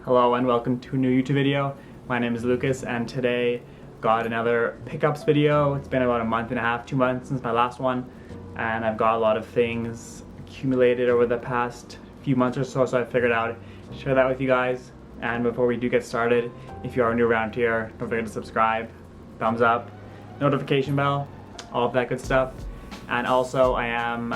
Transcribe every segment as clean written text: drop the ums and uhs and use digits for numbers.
Hello and welcome to a new YouTube video. My name is Lucas and today got another pickups video. It's been about a month and a half, 2 months since my last one, and I've got a lot of things accumulated over the past few months or so, I figured I would share that with you guys. And before we do get started, if you are new around here, don't forget to subscribe, thumbs up, notification bell, all of that good stuff. And also I am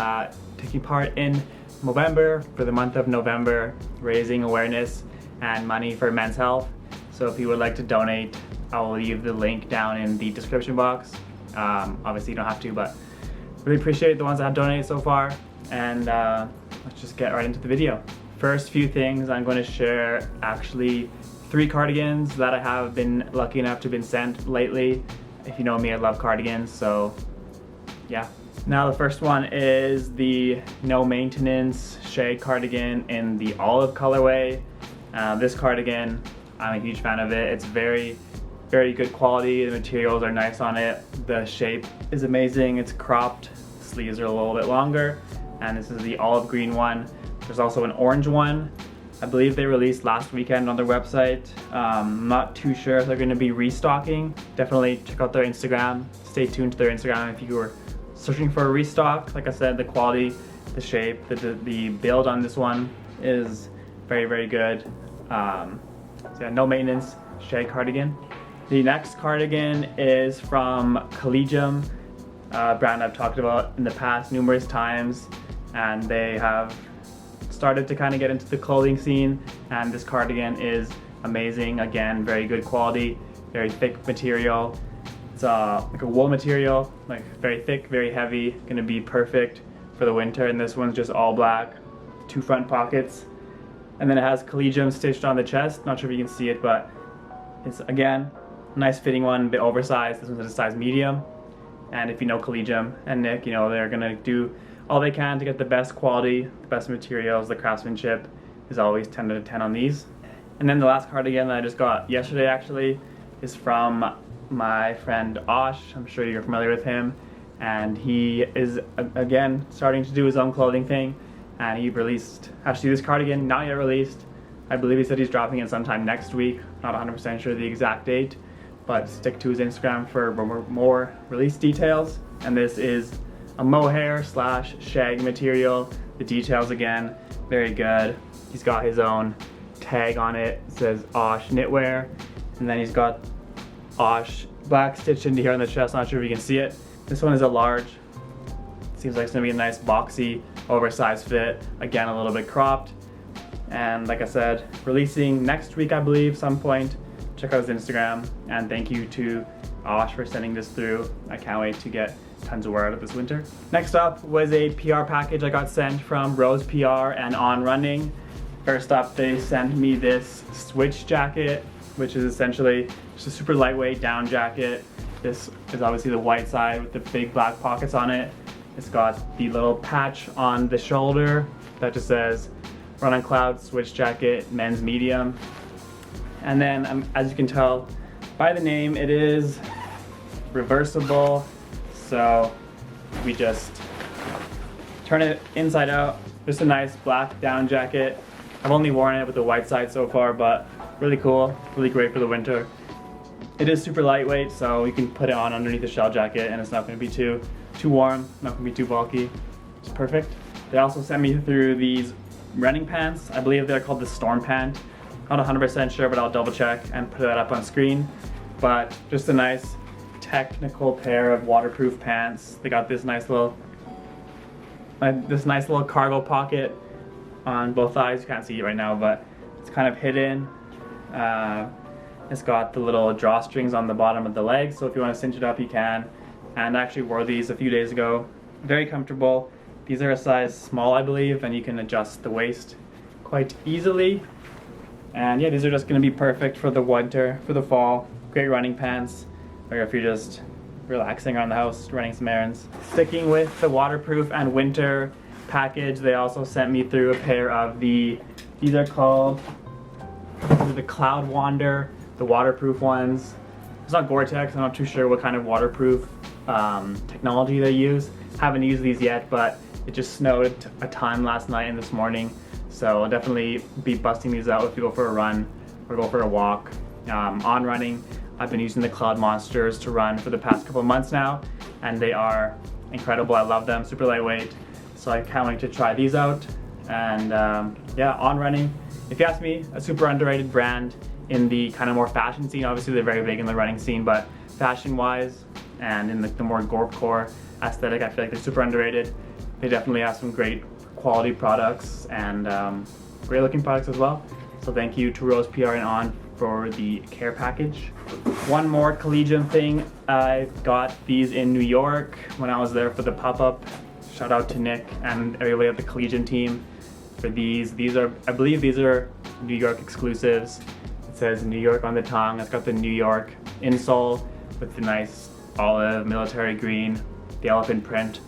taking part in November, for the month of November, raising awareness and money for men's health. So if you would like to donate, I will leave the link down in the description box. Obviously you don't have to, but really appreciate the ones that have donated so far. And let's just get right into the video. First few things, I'm going to share actually 3 cardigans that I have been lucky enough to have been sent lately. If you know me, I love cardigans, so yeah. Now the first one is the no maintenance shade cardigan in the olive colorway. This cardigan, I'm a huge fan of it. It's very good quality. The materials are nice on it. The shape is amazing. It's cropped. The sleeves are a little bit longer. And this is the olive green one. There's also an orange one. I believe they released last weekend on their website. I'm not too sure if they're going to be restocking. Definitely check out their Instagram. Stay tuned to their Instagram if you were searching for a restock. Like I said, the quality, the shape, the build on this one is very good. So yeah, no maintenance shade cardigan. The next cardigan is from Collegium, a brand I've talked about in the past numerous times, and they have started to kind of get into the clothing scene, and this cardigan is amazing. Again, very good quality, very thick material. It's like a wool material, like very thick, very heavy, gonna be perfect for the winter. And this one's just all black, 2 front pockets. And then it has Collegium stitched on the chest. Not sure if you can see it, but it's, again, nice fitting one, a bit oversized. This one's a size medium. And if you know Collegium and Nick, you know they're gonna do all they can to get the best quality, the best materials. The craftsmanship is always 10 out of 10 on these. And then the last cardigan that I just got yesterday actually is from my friend Osh. I'm sure you're familiar with him, and he is again starting to do his own clothing thing, and he released actually this cardigan, not yet released. I believe he said he's dropping it sometime next week. Not 100% sure the exact date, but stick to his Instagram for more release details. And this is a mohair / shag material. The details, again, very good. He's got his own tag on it. It says Osh Knitwear, and then he's got Osh black stitched into here on the chest. Not sure if you can see it. This one is a large. Seems like it's gonna be a nice boxy, oversized fit. Again, a little bit cropped. And like I said, releasing next week, I believe, some point. Check out his Instagram. And thank you to Osh for sending this through. I can't wait to get tons of wear out of this winter. Next up was a PR package I got sent from Rose PR and On Running. First up, they sent me this switch jacket, which is essentially just a super lightweight down jacket. This is obviously the white side with the big black pockets on it. It's got the little patch on the shoulder that just says Run on Cloud switch jacket, men's medium. And then as you can tell by the name, it is reversible. So we just turn it inside out. Just a nice black down jacket. I've only worn it with the white side so far, but really cool, really great for the winter. It is super lightweight, so you can put it on underneath the shell jacket and it's not going to be too warm, not going to be too bulky. It's perfect. They also sent me through these running pants. I believe they're called the Storm Pant. Not 100% sure, but I'll double check and put that up on screen. But just a nice technical pair of waterproof pants. They got this nice little cargo pocket on both sides. You can't see it right now, but it's kind of hidden. It's got the little drawstrings on the bottom of the legs, so if you want to cinch it up, you can. And I actually wore these a few days ago. Very comfortable. These are a size small, I believe, and you can adjust the waist quite easily. And yeah, these are just going to be perfect for the winter, for the fall. Great running pants, or if you're just relaxing around the house, running some errands. Sticking with the waterproof and winter package, they also sent me through a pair of these are called the Cloud Wander, the waterproof ones. It's not Gore-Tex, I'm not too sure what kind of waterproof technology they use. Haven't used these yet, but it just snowed a ton last night and this morning, So I'll definitely be busting these out if you go for a run or go for a walk. On running, I've been using the Cloud Monsters to run for the past couple of months now, and they are incredible. I love them, super lightweight. So I can't wait to try these out. And yeah, On Running, if you ask me, a super underrated brand in the kind of more fashion scene. Obviously they're very big in the running scene, but fashion wise and in the more gorpcore aesthetic, I feel like they're super underrated. They definitely have some great quality products and great looking products as well. So thank you to Rose PR and On for the care package. One more collegiate thing, I got these in New York when I was there for the pop-up. Shout out to Nick and everybody at the collegiate team for these. These are, I believe these are New York exclusives. It says New York on the tongue. It's got the New York insole with the nice olive military green, the elephant print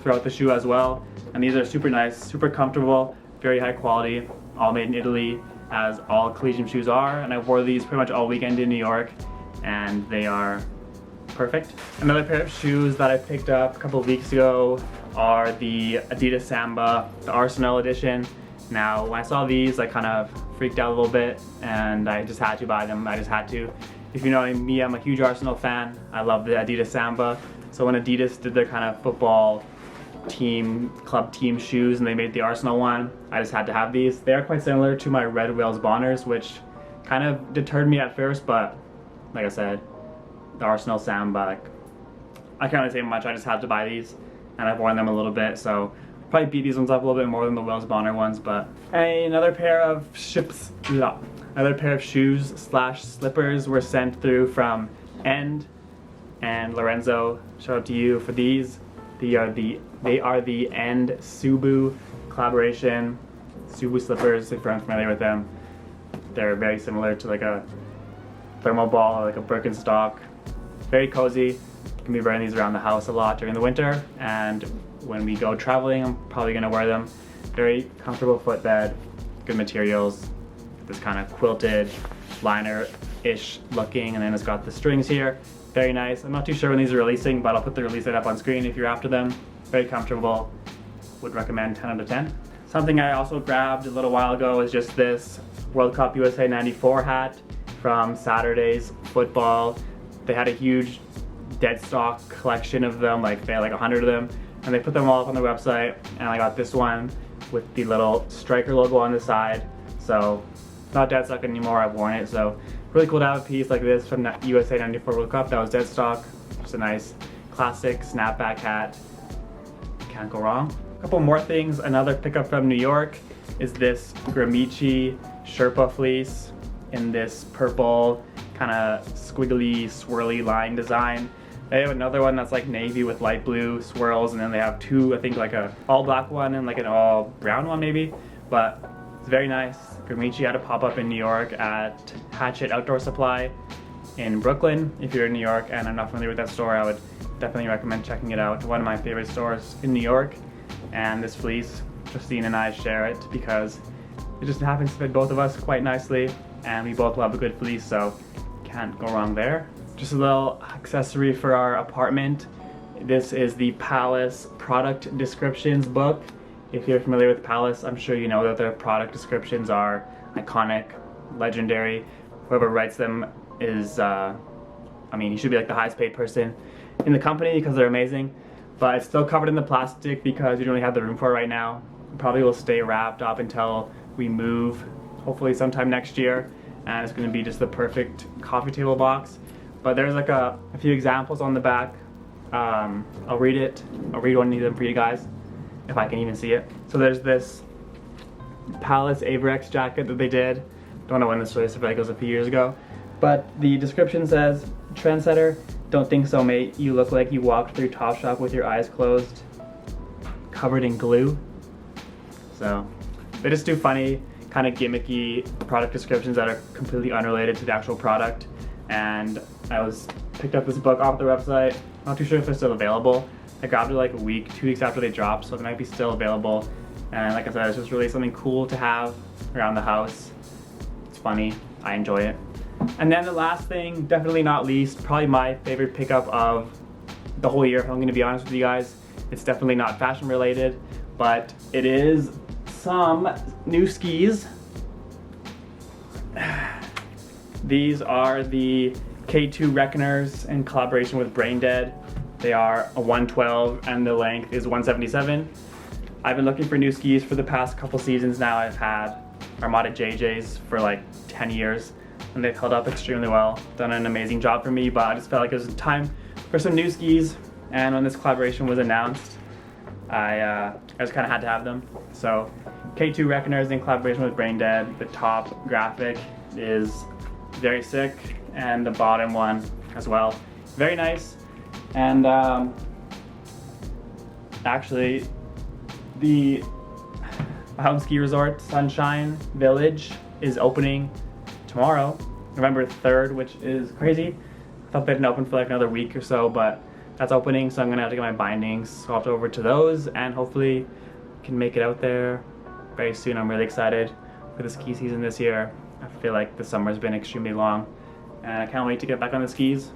throughout the shoe as well. And these are super nice, super comfortable, very high quality, all made in Italy, as all collegiate shoes are. And I wore these pretty much all weekend in New York, and they are perfect. Another pair of shoes that I picked up a couple of weeks ago are the Adidas Samba, the Arsenal edition. Now, when I saw these, I kind of freaked out a little bit, and I just had to buy them. I just had to. If you know me, I'm a huge Arsenal fan. I love the Adidas Samba. So when Adidas did their kind of football team, club team shoes, and they made the Arsenal one, I just had to have these. They are quite similar to my Red Wales Bonners, which kind of deterred me at first, but like I said, the Arsenal Samba, like, I can't really say much. I just had to buy these, and I've worn them a little bit, so probably beat these ones up a little bit more than the Wales Bonner ones. But another pair of shoes slash slippers were sent through from End and Lorenzo. Shout out to you for these. They are the End Subu collaboration Subu slippers. If you're unfamiliar with them, they're very similar to like a thermal ball or like a Birkenstock. Very cozy. You can be wearing these around the house a lot during the winter, and when we go traveling, I'm probably gonna wear them. Very comfortable footbed, good materials, this kind of quilted liner-ish looking, and then it's got the strings here. Very nice. I'm not too sure when these are releasing, but I'll put the release date up on screen if you're after them. Very comfortable. Would recommend 10 out of 10. Something I also grabbed a little while ago is just this World Cup USA 94 hat from Saturday's football. They had a huge dead stock collection of them, like they had like 100 of them, and they put them all up on their website, and I got this one with the little striker logo on the side. So not dead stock anymore, I've worn it, so really cool to have a piece like this from the USA 94 World Cup that was dead stock. Just a nice classic snapback hat. Can't go wrong. A couple more things. Another pickup from New York is this Gramicci Sherpa fleece in this purple kind of squiggly swirly line design. They have another one that's like navy with light blue swirls, and then they have two, I think like a all black one and like an all brown one maybe, but it's very nice. Gramicci had a pop-up in New York at Hatchet Outdoor Supply in Brooklyn. If you're in New York and I'm not familiar with that store, I would definitely recommend checking it out. One of my favorite stores in New York, and this fleece, Justine and I share it because it just happens to fit both of us quite nicely, and we both love a good fleece, so can't go wrong there. Just a little accessory for our apartment. This is the Palace product descriptions book. If you're familiar with Palace, I'm sure you know that their product descriptions are iconic, legendary. Whoever writes them is, I mean, he should be like the highest paid person in the company because they're amazing. But it's still covered in the plastic because we don't really have the room for it right now. It probably will stay wrapped up until we move, hopefully sometime next year. And it's going to be just the perfect coffee table box. But there's like a few examples on the back. I'll read it. I'll read one of them for you guys, if I can even see it. So there's this Palace Averex jacket that they did. Don't know when this was, I feel like it was a few years ago. But the description says, "Trendsetter, don't think so mate, you look like you walked through Topshop with your eyes closed, covered in glue." So they just do funny, kind of gimmicky product descriptions that are completely unrelated to the actual product. And I picked up this book off their website. Not too sure if they're still available. I grabbed it like a week, 2 weeks after they dropped, so it might be still available. And like I said, it's just really something cool to have around the house. It's funny, I enjoy it. And then the last thing, definitely not least, probably my favorite pickup of the whole year, if I'm gonna be honest with you guys. It's definitely not fashion related, but it is some new skis. These are the K2 Reckoners in collaboration with Braindead. They are a 112 and the length is 177. I've been looking for new skis for the past couple seasons now. I've had Armada JJs for like 10 years and they've held up extremely well. Done an amazing job for me, but I just felt like it was time for some new skis, and when this collaboration was announced, I just kind of had to have them. So K2 Reckoners in collaboration with Braindead. The top graphic is very sick and the bottom one as well. Very nice. And actually the home ski resort Sunshine Village is opening tomorrow, November 3rd, which is crazy. I thought they didn't open for like another week or so, but that's opening, so I'm gonna have to get my bindings swapped over to those and hopefully can make it out there very soon. I'm really excited for the ski season this year. I feel like the summer's been extremely long and I can't wait to get back on the skis.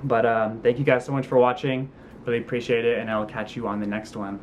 But thank you guys so much for watching. Really appreciate it, and I'll catch you on the next one.